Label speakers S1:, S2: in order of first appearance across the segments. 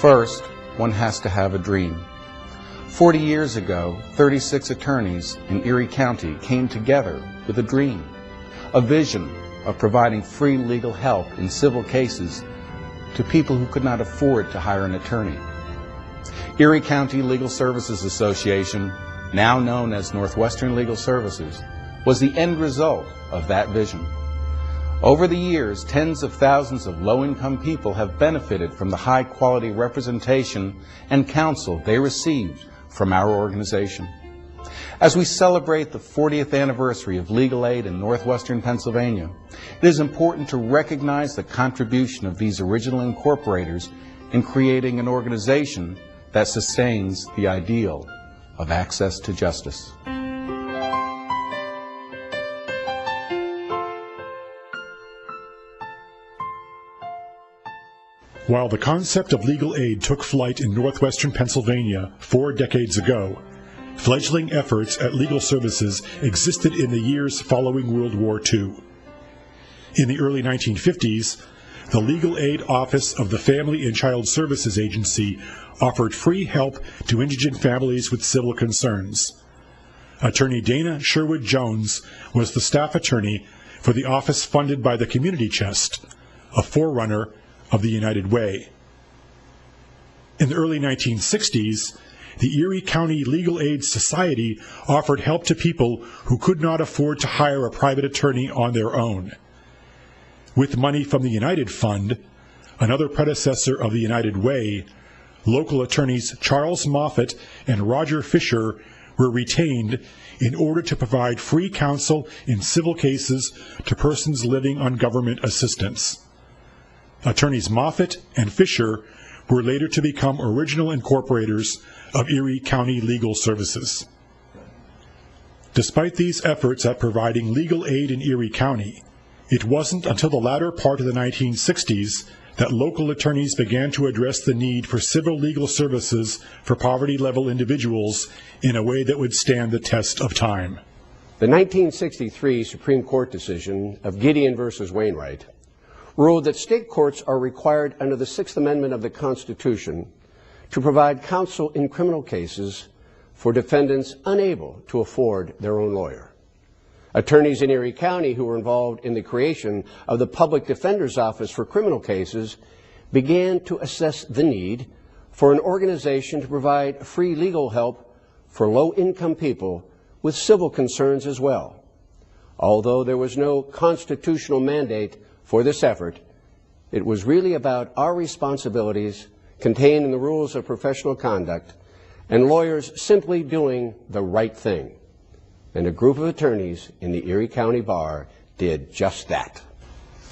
S1: First, one has to have a dream. 40 years ago, 36 attorneys in Erie County came together with a dream, a vision of providing free legal help in civil cases to people who could not afford to hire an attorney. Erie County Legal Services Association, now known as Northwestern Legal Services, was the end result of that vision. Over the years, tens of thousands of low-income people have benefited from the high-quality representation and counsel they received from our organization. As we celebrate the 40th anniversary of legal aid in Northwestern Pennsylvania, it is important to recognize the contribution of these original incorporators in creating an organization that sustains the ideal of access to justice.
S2: While the concept of legal aid took flight in Northwestern Pennsylvania 4 decades ago, fledgling efforts at legal services existed in the years following World War II. In the early 1950s, the Legal Aid Office of the Family and Child Services Agency offered free help to indigent families with civil concerns. Attorney Dana Sherwood Jones was the staff attorney for the office funded by the Community Chest, a forerunner of the United Way. In the early 1960s, the Erie County Legal Aid Society offered help to people who could not afford to hire a private attorney on their own. With money from the United Fund, another predecessor of the United Way, local attorneys Charles Moffett and Roger Fisher were retained in order to provide free counsel in civil cases to persons living on government assistance. Attorneys Moffett and Fisher were later to become original incorporators of Erie County Legal Services. Despite these efforts at providing legal aid in Erie County, it wasn't until the latter part of the 1960s that local attorneys began to address the need for civil legal services for poverty-level individuals in a way that would stand the test of time.
S3: The 1963 Supreme Court decision of Gideon versus Wainwright ruled that state courts are required under the Sixth Amendment of the Constitution to provide counsel in criminal cases for defendants unable to afford their own lawyer. Attorneys in Erie County who were involved in the creation of the Public Defender's Office for criminal cases began to assess the need for an organization to provide free legal help for low-income people with civil concerns as well. Although there was no constitutional mandate for this effort, it was really about our responsibilities contained in the rules of professional conduct and lawyers simply doing the right thing. And a group of attorneys in the Erie County Bar did just that.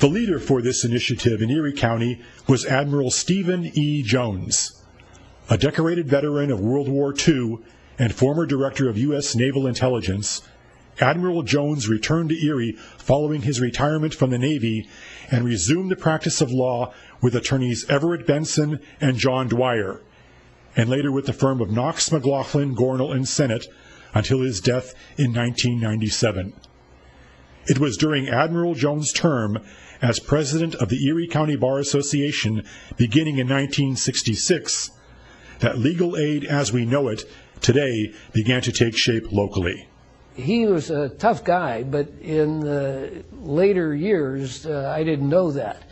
S2: The leader for this initiative in Erie County was Admiral Stephen E. Jones, a decorated veteran of World War II and former director of U.S. Naval Intelligence. Admiral Jones returned to Erie following his retirement from the Navy and resumed the practice of law with attorneys Everett Benson and John Dwyer, and later with the firm of Knox, McLaughlin, Gornall, and Sennett until his death in 1997. It was during Admiral Jones' term as president of the Erie County Bar Association beginning in 1966 that legal aid as we know it today began to take shape locally.
S4: He was a tough guy, but in the later years, I didn't know that.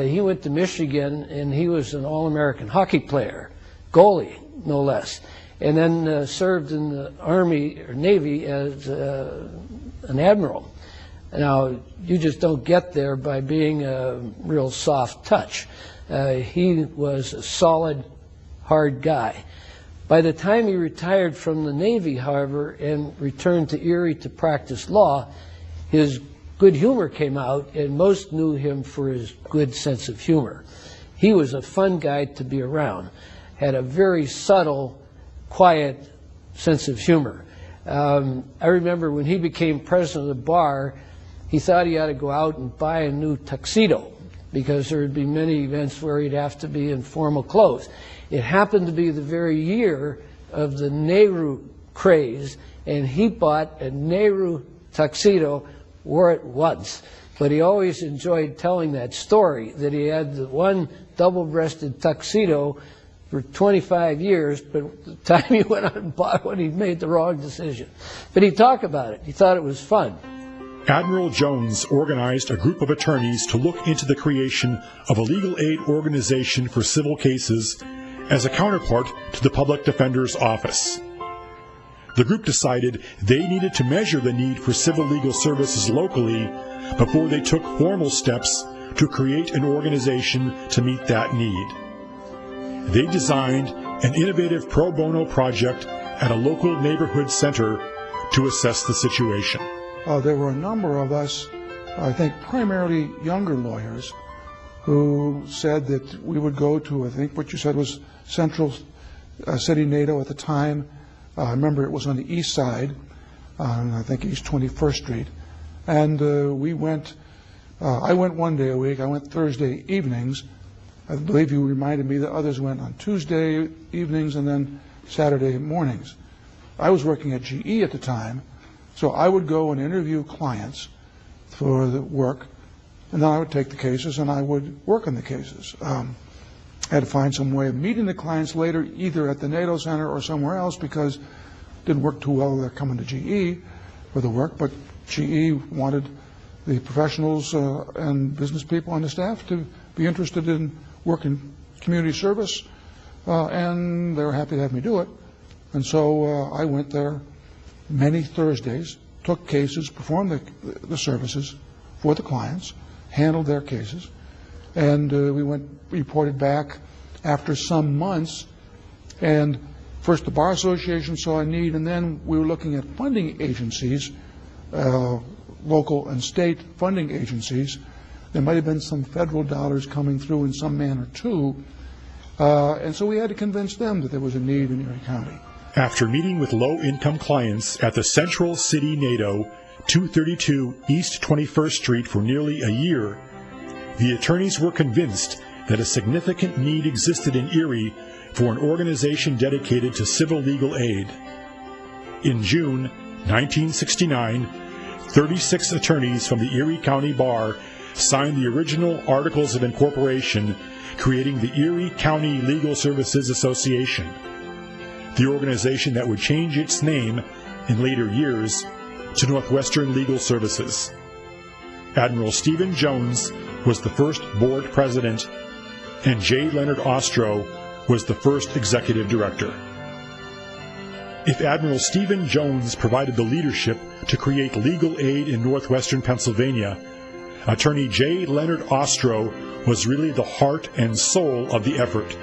S4: He went to Michigan, and he was an All-American hockey player, goalie, no less, and then served in the Army or Navy as an admiral. Now, you just don't get there by being a real soft touch. He was a solid, hard guy. By the time he retired from the Navy, however, and returned to Erie to practice law, his good humor came out, and most knew him for his good sense of humor. He was a fun guy to be around, had a very subtle, quiet sense of humor. I remember when he became president of the bar, he thought he ought to go out and buy a new tuxedo because there would be many events where he'd have to be in formal clothes. It happened to be the very year of the Nehru craze, and he bought a Nehru tuxedo, wore it once. But he always enjoyed telling that story, that he had the one double-breasted tuxedo for 25 years, but the time he went out and bought one, he made the wrong decision. But he talked about it. He thought it was fun.
S2: Admiral Jones organized a group of attorneys to look into the creation of a legal aid organization for civil cases as a counterpart to the Public Defender's Office. The group decided they needed to measure the need for civil legal services locally before they took formal steps to create an organization to meet that need. They designed an innovative pro bono project at a local neighborhood center to assess the situation.
S5: There were a number of us, I think primarily younger lawyers, who said that we would go to, I think what you said was Central City NATO at the time. I remember it was on the east side, on I think East 21st Street. And we went, I went one day a week, I went Thursday evenings. I believe you reminded me that others went on Tuesday evenings and then Saturday mornings. I was working at GE at the time, so I would go and interview clients for the work, and then I would take the cases and I would work on the cases. I had to find some way of meeting the clients later, either at the NATO Center or somewhere else, because it didn't work too well they're coming to GE for the work, but GE wanted the professionals and business people on the staff to be interested in work in community service, and they were happy to have me do it. And so I went there many Thursdays, took cases, performed the services for the clients, handled their cases, and we reported back after some months. And first the Bar Association saw a need, and then we were looking at funding agencies, local and state funding agencies. There might have been some federal dollars coming through in some manner too, and so we had to convince them that there was a need in Erie County.
S2: After meeting with low-income clients at the Central City NATO, 232 East 21st Street for nearly a year, the attorneys were convinced that a significant need existed in Erie for an organization dedicated to civil legal aid. In June 1969, 36 attorneys from the Erie County Bar signed the original Articles of Incorporation, creating the Erie County Legal Services Association, the organization that would change its name in later years to Northwestern Legal Services. Admiral Stephen Jones was the first board president, and J. Leonard Ostro was the first executive director. If Admiral Stephen Jones provided the leadership to create legal aid in northwestern Pennsylvania, Attorney J. Leonard Ostro was really the heart and soul of the effort.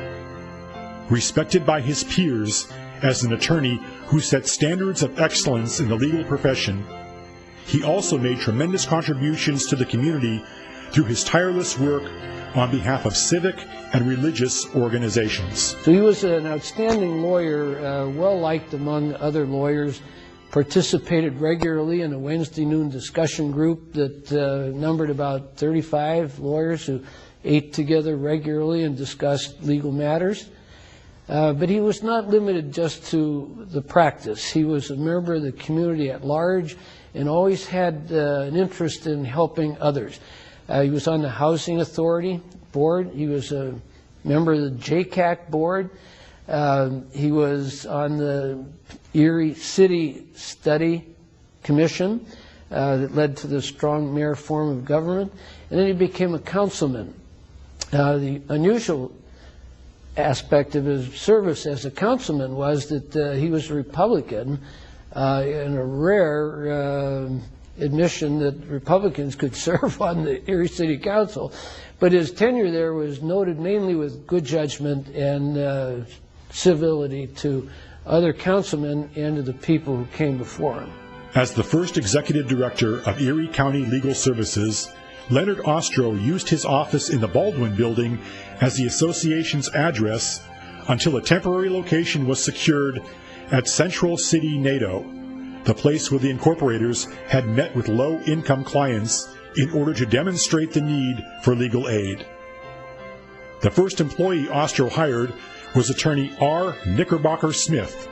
S2: Respected by his peers as an attorney who set standards of excellence in the legal profession, he also made tremendous contributions to the community through his tireless work on behalf of civic and religious organizations.
S4: So he was an outstanding lawyer, well-liked among other lawyers, participated regularly in a Wednesday noon discussion group that numbered about 35 lawyers who ate together regularly and discussed legal matters. But he was not limited just to the practice. He was a member of the community at large and always had an interest in helping others. He was on the Housing Authority board. He was a member of the JCAC board. He was on the Erie City Study Commission that led to the strong mayor form of government. And then he became a councilman. The unusual aspect of his service as a councilman was that he was a Republican, and a rare admission that Republicans could serve on the Erie City Council. But his tenure there was noted mainly with good judgment and civility to other councilmen and to the people who came before him.
S2: As the first executive director of Erie County Legal Services, Leonard Ostro used his office in the Baldwin Building as the association's address until a temporary location was secured at Central City NATO, the place where the incorporators had met with low-income clients in order to demonstrate the need for legal aid. The first employee Ostro hired was attorney R. Knickerbocker Smith,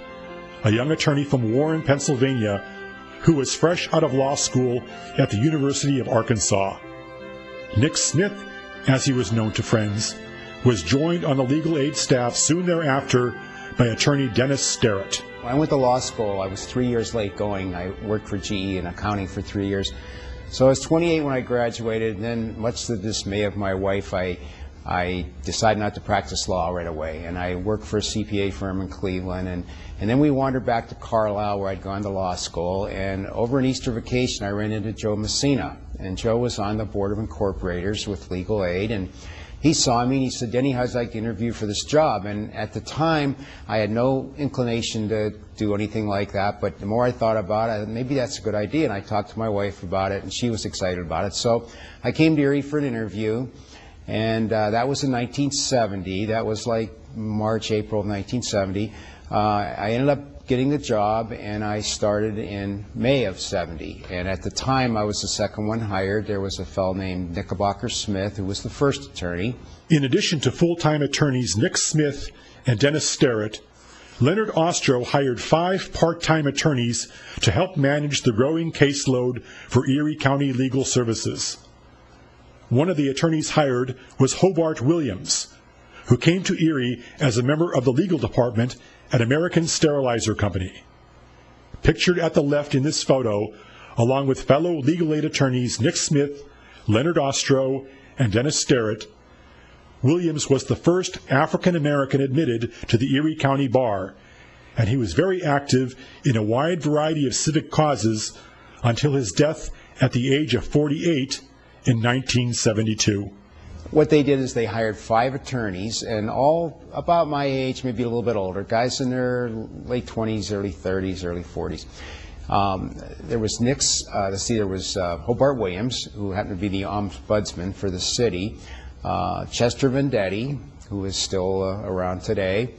S2: a young attorney from Warren, Pennsylvania, who was fresh out of law school at the University of Arkansas. Nick Smith, as he was known to friends, was joined on the legal aid staff soon thereafter by attorney Dennis Sterrett.
S6: When I went to law school, I was 3 years late going. I worked for GE in accounting for 3 years. So I was 28 when I graduated, and then much to the dismay of my wife, I decided not to practice law right away. And I worked for a CPA firm in Cleveland, and then we wandered back to Carlisle where I'd gone to law school. And over an Easter vacation, I ran into Joe Messina. And Joe was on the board of incorporators with legal aid, and he saw me and he said, "Denny, how'd you like to interview for this job?" And at the time, I had no inclination to do anything like that, but the more I thought about it, maybe that's a good idea. And I talked to my wife about it, and she was excited about it. So I came to Erie for an interview, and that was in 1970. That was like March, April of 1970. I ended up getting the job, and I started in May of 70. And at the time, I was the second one hired. There was a fellow named Knickerbocker Smith, who was the first attorney.
S2: In addition to full-time attorneys Nick Smith and Dennis Sterrett, Leonard Ostro hired 5 part-time attorneys to help manage the growing caseload for Erie County Legal Services. One of the attorneys hired was Hobart Williams, who came to Erie as a member of the legal department at American Sterilizer Company. Pictured at the left in this photo, along with fellow legal aid attorneys Nick Smith, Leonard Ostro, and Dennis Sterrett, Williams was the first African American admitted to the Erie County Bar, and he was very active in a wide variety of civic causes until his death at the age of 48 in 1972.
S6: What they did is they hired 5 attorneys, and all about my age, maybe a little bit older, guys in their late 20s, early 30s, early 40s. There was there was Hobart Williams, who happened to be the ombudsman for the city, Chester Vendetti, who is still around today,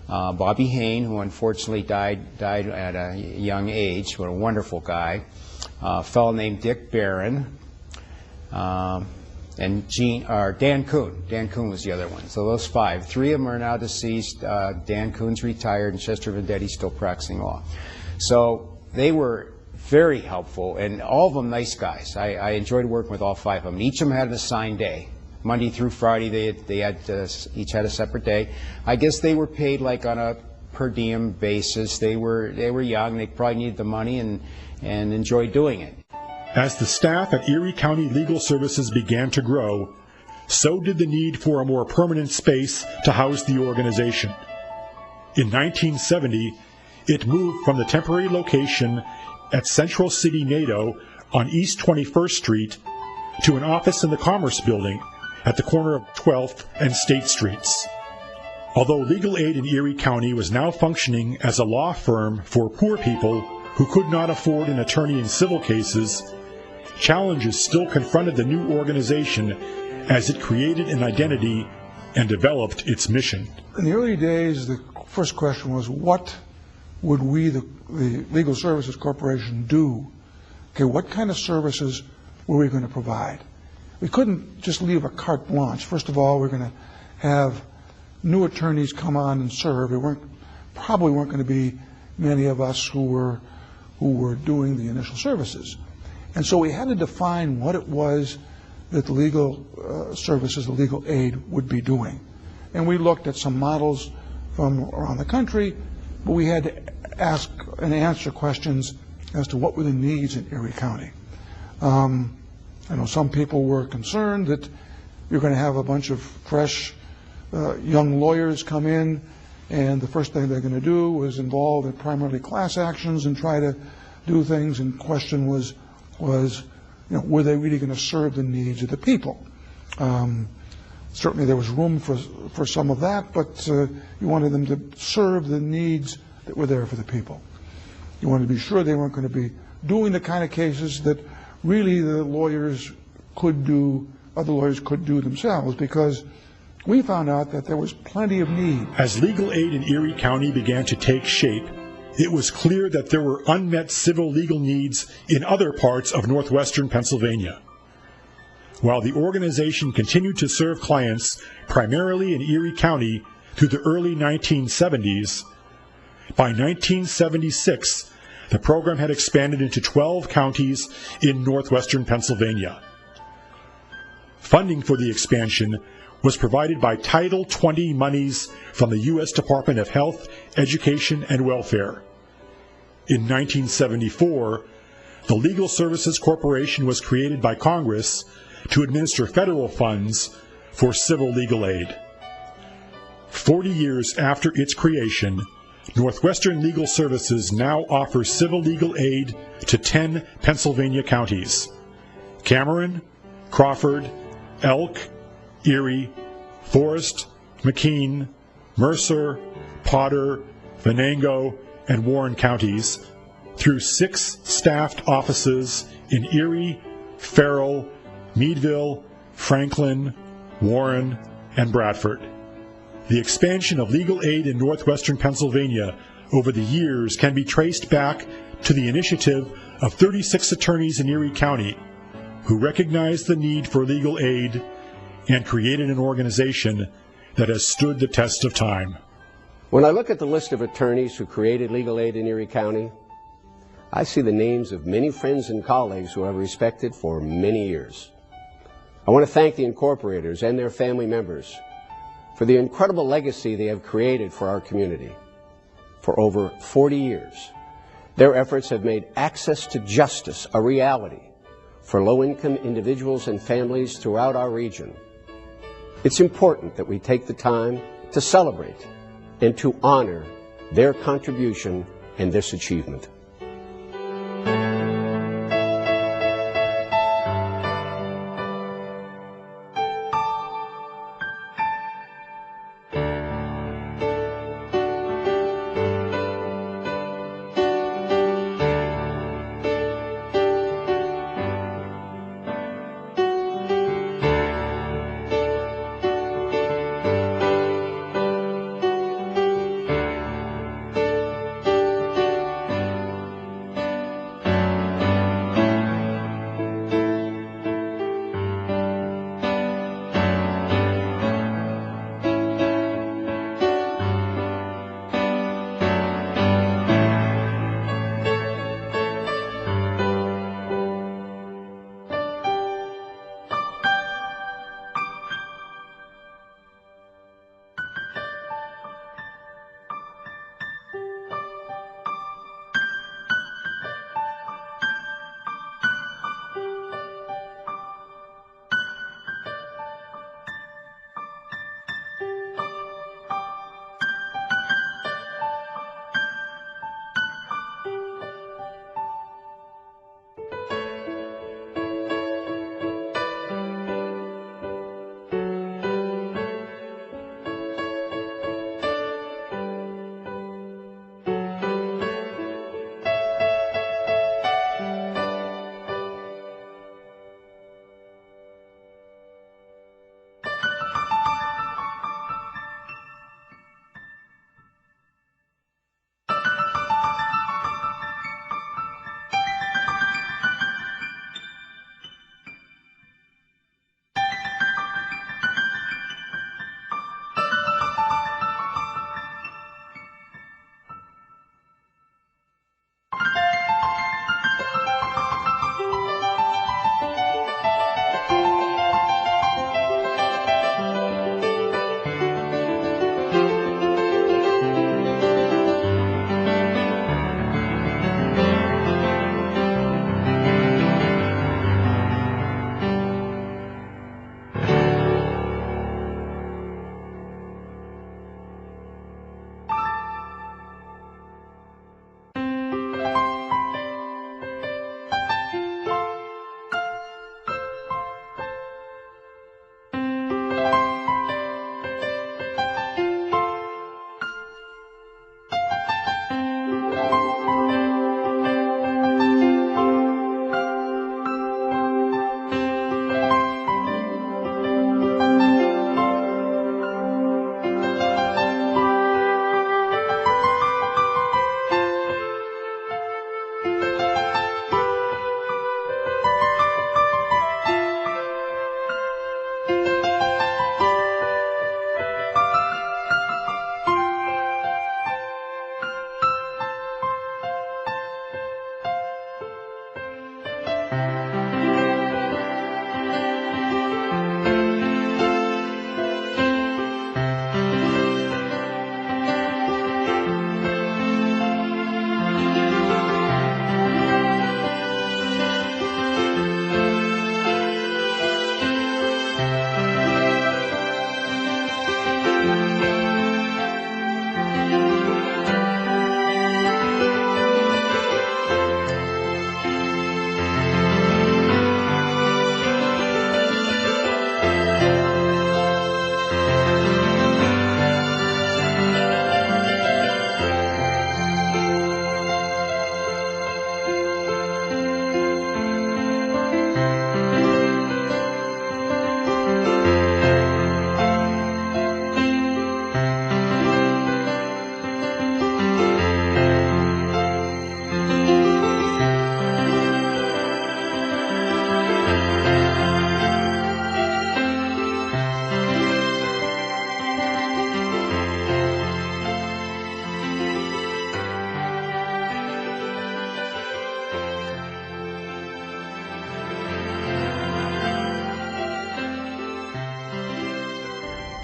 S6: Bobby Hain, who unfortunately died at a young age, what a wonderful guy, a fellow named Dick Barron, and Dan Kuhn. Dan Kuhn was the other one. So those 5. 3 of them are now deceased. Dan Kuhn's retired, and Chester Vendetti's still practicing law. So they were very helpful, and all of them nice guys. I enjoyed working with all 5 of them. Each of them had an assigned day. Monday through Friday, they had each had a separate day. I guess they were paid like on a per diem basis. They were young. They probably needed the money and enjoyed doing it.
S2: As the staff at Erie County Legal Services began to grow, so did the need for a more permanent space to house the organization. In 1970, it moved from the temporary location at Central City NATO on East 21st Street to an office in the Commerce Building at the corner of 12th and State Streets. Although legal aid in Erie County was now functioning as a law firm for poor people who could not afford an attorney in civil cases, challenges still confronted the new organization as it created an identity and developed its mission.
S5: In the early days, the first question was, what would we, the Legal Services Corporation, do? Okay, what kind of services were we going to provide? We couldn't just leave a carte blanche. First of all, we're going to have new attorneys come on and serve. There probably weren't going to be many of us who were doing the initial services. And so we had to define what it was that the legal services, the legal aid, would be doing. And we looked at some models from around the country, but we had to ask and answer questions as to what were the needs in Erie County. I know some people were concerned that you're going to have a bunch of fresh young lawyers come in, and the first thing they're going to do was involve in primarily class actions and try to do things, and the question was, were they really going to serve the needs of the people? Certainly there was room for some of that, but you wanted them to serve the needs that were there for the people. You wanted to be sure they weren't going to be doing the kind of cases that really the lawyers could do, other lawyers could do themselves, because we found out that there was plenty of need.
S2: As legal aid in Erie County began to take shape, it was clear that there were unmet civil legal needs in other parts of northwestern Pennsylvania. While the organization continued to serve clients primarily in Erie County through the early 1970s, by 1976, the program had expanded into 12 counties in northwestern Pennsylvania. Funding for the expansion was provided by Title 20 monies from the U.S. Department of Health, Education, and Welfare. In 1974, the Legal Services Corporation was created by Congress to administer federal funds for civil legal aid. 40 years after its creation, Northwestern Legal Services now offers civil legal aid to 10 Pennsylvania counties: Cameron, Crawford, Elk, Erie, Forest, McKean, Mercer, Potter, Venango, and Warren counties, through 6 staffed offices in Erie, Farrell, Meadville, Franklin, Warren, and Bradford. The expansion of legal aid in northwestern Pennsylvania over the years can be traced back to the initiative of 36 attorneys in Erie County who recognized the need for legal aid and created an organization that has stood the test of time.
S3: When I look at the list of attorneys who created legal aid in Erie County, I see the names of many friends and colleagues who I've respected for many years. I want to thank the incorporators and their family members for the incredible legacy they have created for our community. For over 40 years, their efforts have made access to justice a reality for low-income individuals and families throughout our region. It's important that we take the time to celebrate and to honor their contribution and this achievement.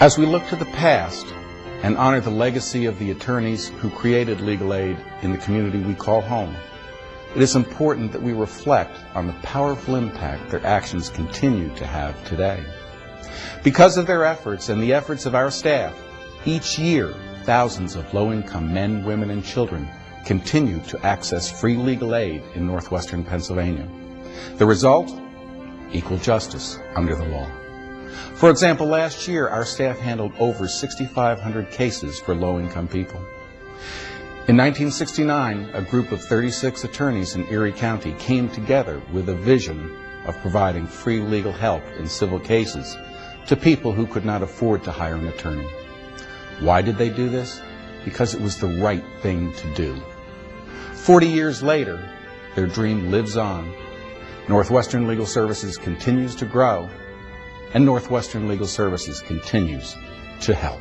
S1: As we look to the past and honor the legacy of the attorneys who created legal aid in the community we call home, it is important that we reflect on the powerful impact their actions continue to have today. Because of their efforts and the efforts of our staff, each year thousands of low-income men, women, and children continue to access free legal aid in Northwestern Pennsylvania. The result? Equal justice under the law. For example, last year our staff handled over 6,500 cases for low-income people. In 1969, a group of 36 attorneys in Erie County came together with a vision of providing free legal help in civil cases to people who could not afford to hire an attorney. Why did they do this? Because it was the right thing to do. 40 years later, their dream lives on. Northwestern Legal Services continues to grow, and Northwestern Legal Services continues to help.